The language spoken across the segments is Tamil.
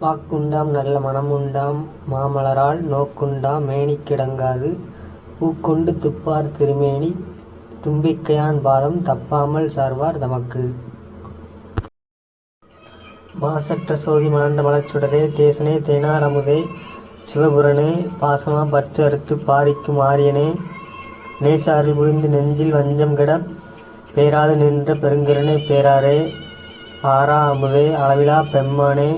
வாக்குண்டாம் நல்ல மனமுண்டாம் மாமலரால் நோக்குண்டாம் மேனிக் கிடங்காது பூக்கொண்டு துப்பார் திருமேனி தும்பிக்கையான் பாதம் தப்பாமல் சார்வார் தமக்கு. மாசற்ற சோதி மலர்ந்த மலர்ச்சுடரே தேசனே தேனார் அமுதே சிவபுரனே பாசமா பற்று அறுத்துப் பாரிக்கும் ஆரியனே நேசாரில் புரிந்து நெஞ்சில் வஞ்சம் கெடப் பேராது நின்ற பெருங்கருணை பேராரே ஆரா அமுதே அளவிலா பெம்மானே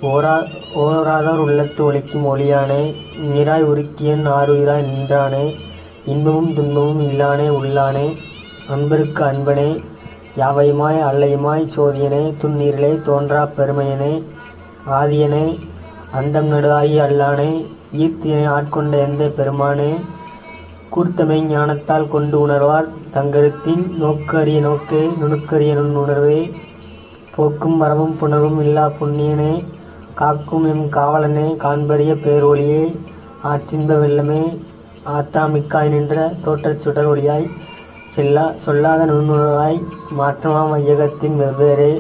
ஓராதோர் உள்ளத்து ஒளிக்கும் ஒளியானே நீராய் உருக்கியன் ஆருயிராய் நின்றானே இன்பமும் துன்பமும் இல்லானே உள்ளானே அன்பருக்கு அன்பனே யாவையுமாய் அல்லையுமாய் சோதியனே துன்னீரிலே தோன்றாப் பெருமையனே ஆதியனே அந்தம் நடுவாகி அல்லானே ஈர்த்தியனை ஆட்கொண்ட எந்த பெருமானே கூர்த்தமை ஞானத்தால் கொண்டு உணர்வார் தங்கருத்தின் நோக்கு அறிய நோக்கே நுணுக்கரிய நுண்ணுணர்வே போக்கும் வரவும் புணர்வும் இல்லா புண்ணியனே காக்கும் எம் காவலனே காண்பரிய பேரொளியே ஆற்றின்ப வெள்ளமே ஆத்தாமிக்காய் நின்ற தோற்றச் சுடர் ஒளியாய் சொல்லாத நுண்ணுணர்வாய் மாற்றமாம் வையகத்தின் வெவ்வேறே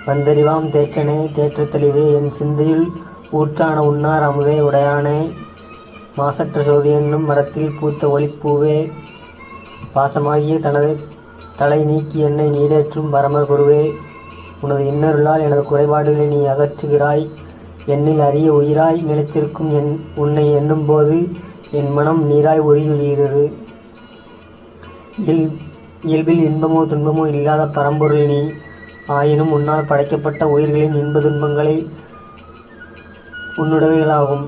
வந்தறிவாம் தேற்றனே தேற்றத் தெளிவே என் சிந்தையுள் ஊற்றான உன்னார் அமுதே உடையானே மாசற்ற சோதி என்னும் மரத்தில் பூத்த ஒளிப்பூவே பாசமாகிய தனது தலை நீக்கி என்னை நீடேற்றும் பரமர் குருவே உனது இன்னருளால் எனது குறைபாடுகளை நீ அகற்றுகிறாய் என்னில் அரிய உயிராய் நிலைத்திருக்கும் உன்னை எண்ணும்போது என் மனம் நீராய் உருகி விடுகிறது. இயல்பில் இன்பமோ துன்பமோ இல்லாத பரம்பொருள் நீ ஆயினும் உன்னால் படைக்கப்பட்ட உயிர்களின் இன்ப துன்பங்களை உன்னுடையவைகளாகும்.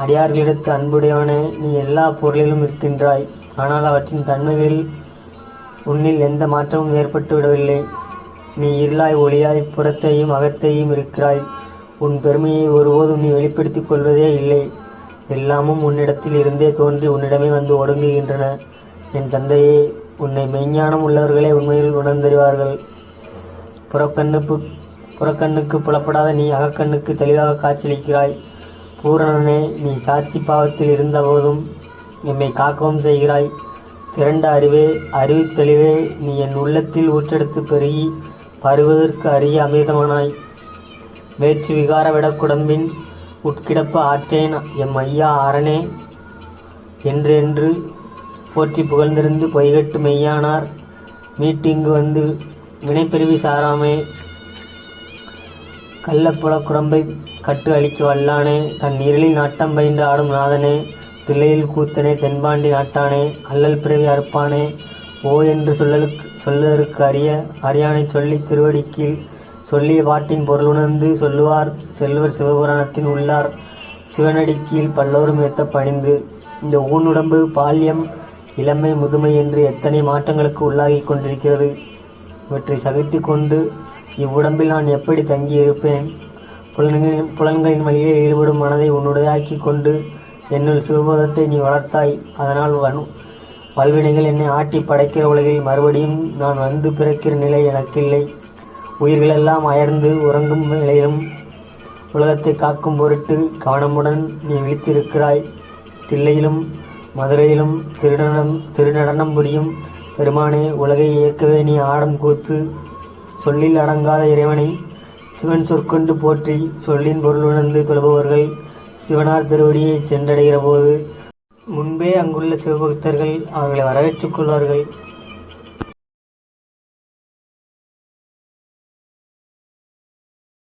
அடியார்களிடத்து அன்புடையவனே நீ எல்லா பொருளிலும் இருக்கின்றாய். ஆனால் அவற்றின் தன்மைகளில் உன்னில் எந்த மாற்றமும் ஏற்பட்டு விடவில்லை. நீ இருளாய் ஒளியாய் புறத்தையும் அகத்தையும் இருக்கிறாய். உன் பெருமையை ஒருபோதும் நீ வெளிப்படுத்திக் கொள்வதே இல்லை. எல்லாமும் உன்னிடத்தில் இருந்தே தோன்றி உன்னிடமே வந்து ஒடுங்குகின்றன. என் தந்தையே, உன்னை மெய்ஞானம் உள்ளவர்களே உண்மையில் உணர்ந்தறிவார்கள். புறக்கண்ணுக்கு புலப்படாத நீ அகக்கண்ணுக்கு தெளிவாக காட்சியளிக்கிறாய். பூரணனே, நீ சாட்சி பாவத்தில் இருந்த போதும் எம்மை காக்கவும் செய்கிறாய். திரண்ட அறிவே, அறிவுத் தெளிவே, நீ என் உள்ளத்தில் ஊற்றெடுத்து பெருகி பருவதற்கு அரிய அமிர்தமானாய். வேற்று விகார விடக்குடம்பின் உட்கிடப்ப ஆற்றேன் எம் ஐயா அரணே என்று என்று போற்றி புகழ்ந்திருந்து பொய்கட்டு மெய்யானார் மீட்டு இங்கு வந்து வினைப்பிரிவி சாராமே. கள்ளப்புல குரம்பை கட்டு அழிக்க வல்லானே தன் இருளில் நாட்டம் பயின்று ஆடும் நாதனே தில்லையில் கூத்தனே தென்பாண்டி நாட்டானே அல்லல் பிறவி அறுப்பானே ஓ என்று சொல்லுதற்கு அறியானை சொல்லி திருவடிக்கீழ் சொல்லிய பாட்டின் பொருளுணர்ந்து சொல்லுவார் செல்வர் சிவபுராணத்தின் உள்ளார் சிவனடி கீழ் பல்லோரும் ஏத்த பணிந்து. இந்த ஊனுடம்பு பால்யம் இளமை முதுமை என்று எத்தனை மாற்றங்களுக்கு உள்ளாகி கொண்டிருக்கிறது. இவற்றை சகித்து கொண்டு இவ்வுடம்பில் நான் எப்படி தங்கி இருப்பேன்? புலன்களின் வழியே ஈடுபடும் மனதை உன்னுடையாக்கி கொண்டு என்னுள் சிவபோதத்தை நீ வளர்த்தாய். அதனால் வல்வினைகள் என்னை ஆட்டி படைக்கிற உலகில் மறுபடியும் நான் வந்து பிறக்கிற நிலை எனக்கில்லை. உயிர்களெல்லாம் அயர்ந்து உறங்கும் நிலையிலும் உலகத்தை காக்கும் பொருட்டு கவனமுடன் நீ விழித்திருக்கிறாய். தில்லையிலும் மதுரையிலும் திருநடனம் புரியும் பெருமானே, உலகை இயக்கவே நீ ஆடும் கூத்து. சொல்லில் அடங்காத இறைவனை சிவன் சொற்கொண்டு போற்றி சொல்லின் பொருள் உணர்ந்து தொழுபவர்கள் சிவனார் திருவடியை சென்றடைகிற போது முன்பே அங்குள்ள சிவபக்தர்கள் அவர்களை வரவேற்றுக் கொள்வார்கள்.